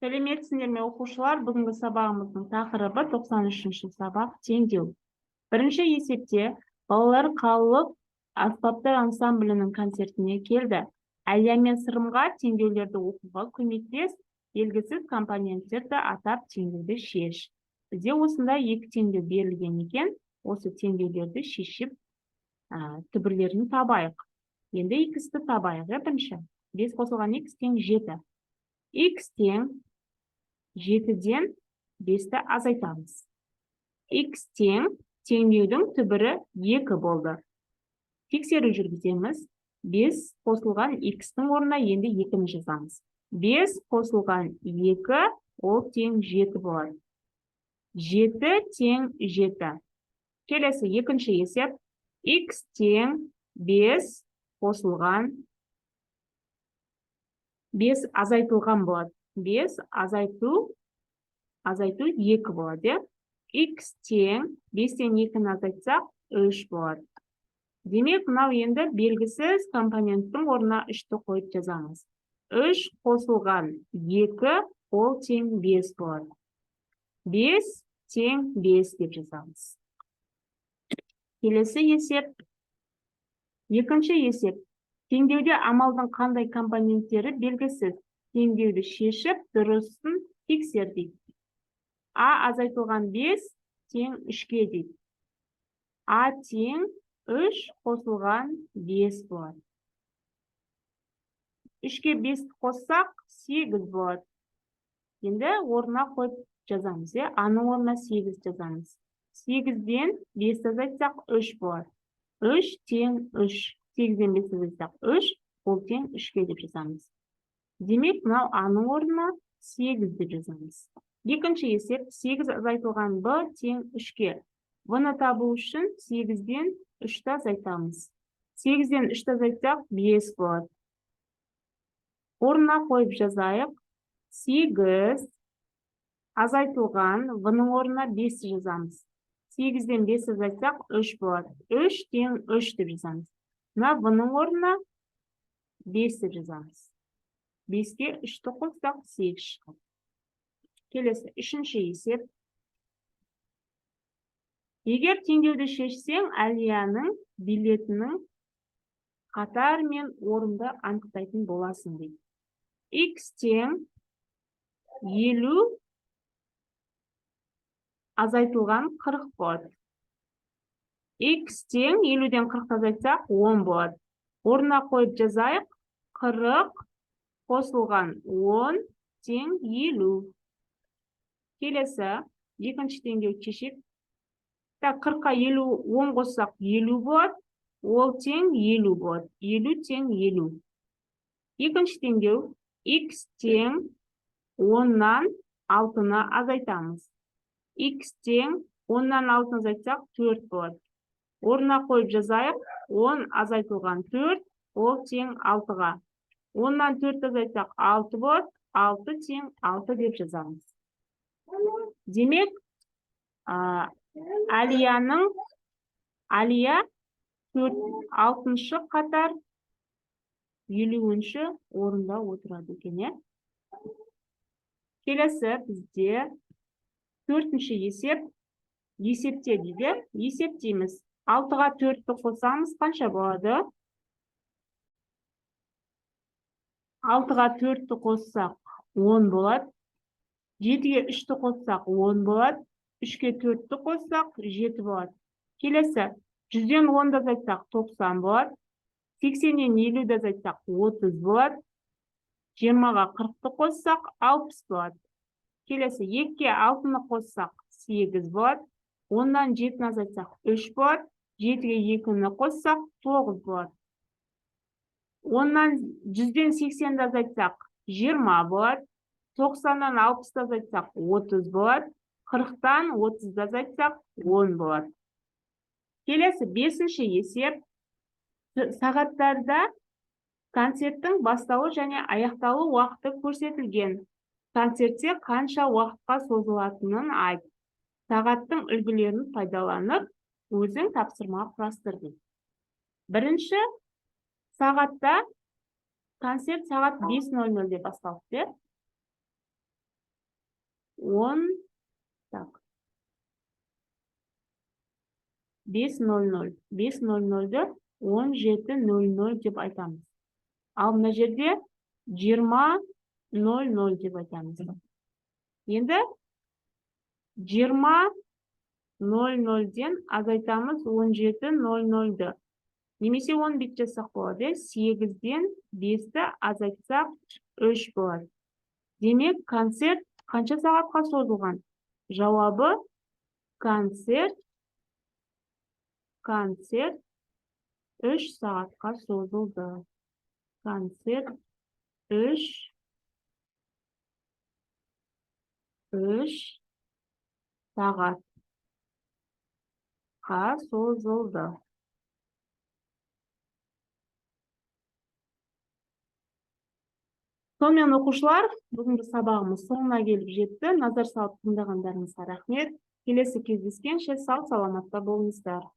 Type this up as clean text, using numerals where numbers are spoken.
Сәлеметсіңдер ме оқушылар, бүгінгі сабағымыздың тақырыбы 93-ші сабақ теңдеу. Бірінші есепте балалар қалалық аспаптар ансамблінің концертіне келді. Әлия мен Сырымға теңдеулерді оқуға көмектес, белгісіз компоненттерді атап теңдеуді шеш. Бізде осында екі теңдеу берілген екен, осы теңдеулерді шешіп түбірлерін табайық. Енді х-ті табайық. Бірінші 5 қосылған х тең 7. Х тең 7-ден 5-ті азайтамыз. Х тең теңдеудің түбірі 2 болды. Тексеру жүргіземіз. 5 қосылған х-тің орнына енді 2-ні жазамыз. 5 қосылған 2 ол тең 7 болады. 7 тең 7. Келесі екінші есеп. Х тең 5 қосылған 5 азайтылған болады. 5 азайту 2 болады. Х тең 5-тен 2-ні азайтсақ 3 болады. Демек, мынау енді белгісіз компоненттің орнына 3-ті қойып жазамыз. 3 қосылған 2 ол тең 5 болады. 5 тең 5 деп жазамыз. Келесі есеп. Екінші есеп. Теңдеуде амалдың қандай компоненттері белгісіз. Теңдеуді шешіп, дұрысын тексер дейді. А азайтылған 5 тең 3-ке дейді. А тең 3 қосылған 5 болады. 3-ке 5 қоссақ 8 болады. Енді орнына қойып жазамыз. Аның орнына 8 жазамыз. 8-ден 5 азайтсақ 3 болады. 3 тең 3. 8-ден 5 азайтсақ 3, ол тең 3-ке деп жазамыз. Демек, мынау аның орнына 8 деп жазамыз. Екінші есеп 8 азайтылған Б тең 3-ке. Бұны табу үшін 8-ден 3-ті азайтамыз. 8-ден 3-ті азайтсақ 5 болады. Орнына қойып жазайық. 8 азайтылған В-ның орнына 5 жазамыз. 8-ден 5 азайтсақ 3 болады. 3 тең 3 деп жазамыз. Мына В-ның орнына 5 деп жазамыз. 5-ке 3-ті қоссақ 8 шығады. Келесі үшінші есеп. Егер теңдеуді шешсең, Әлияның билетінің қатар мен орынды анықтайтын боласың дейді. Х тең 50 азайтылған 40 болады. Х тең 50-ден 40 азайтсақ 10 болады. Орнына қойып жазайық. 40 қосылған 10 тең 50. Келесі екінші теңдеу шешек. 40-қа 10 қоссақ 50 болады. Ол тең 50 болады. 50 тең 50. Екінші теңдеу х тең 10-нан 6-ны азайтамыз. Х тең 10-нан 6-ны азайтсақ 4 болады. Орнына қойып жазайық. 10 азайтылған 4, ол тең 6-ға. 10-нан 4 азайтсақ 6 болады. 6 тең 6 деп жазамыз. Демек, Әлия 6-шы қатар 50-ші орында отырады екен. Келесі бізде 4-ші есеп. Есепте дейді. Есептейміз. 6-ға 4-ті қосамыз қанша болады? 6-ға 4-ті қоссақ 10 болады. 7-ге 3-ті қоссақ 10 болады. 3-ке 4-ті қоссақ 7 болады. Келесі 100-ден 10-ды азайтсақ 90 болады. 80-ден 50-ді азайтсақ 30 болады. 20-ға 40-ті қоссақ 60 болады. Келесі 2-ке 6-ны қоссақ 8 болады. 10-дан 7-ні азайтсақ 3 болады. 7-ге 2-ні қоссақ 9 болады. 100-ден 80-ді азайтсақ 20 болады. 90-дан 60-ды азайтсақ 30 болады. 40-тан 30-ды азайтсақ 10 болады. Келесі 5-ші есеп. Сағаттарда концерттің басталу және аяқталу уақыты көрсетілген. Концертте қанша уақытқа созылатынын айт. Сағаттың үлгілерін пайдаланып, өзің тапсырма құрастыр дейді. Бірінші сағатта концерт сағат 5:00-де басталды. 10 так 5:00 5:00'ды 17:00 деп айтамыз. Ал мына жерде 20:00 деп айтамыз. Енді 20:00-ден азайтамыз 17:00'ды. Немесе 10 бит жасақ болады. 8-ден 5-ті азайтсақ 3 болады. Демек, концерт қанша сағатқа созылған? Жауабы концерт 3 сағатқа созылды. Концерт 3 сағатқа созылды. Сонымен оқушылар, бүгінгі сабағымыз соңына келіп жетті. Назар салып тыңдағандарыңызға рахмет. Келесі кездескенше сау саламатта болыңыздар.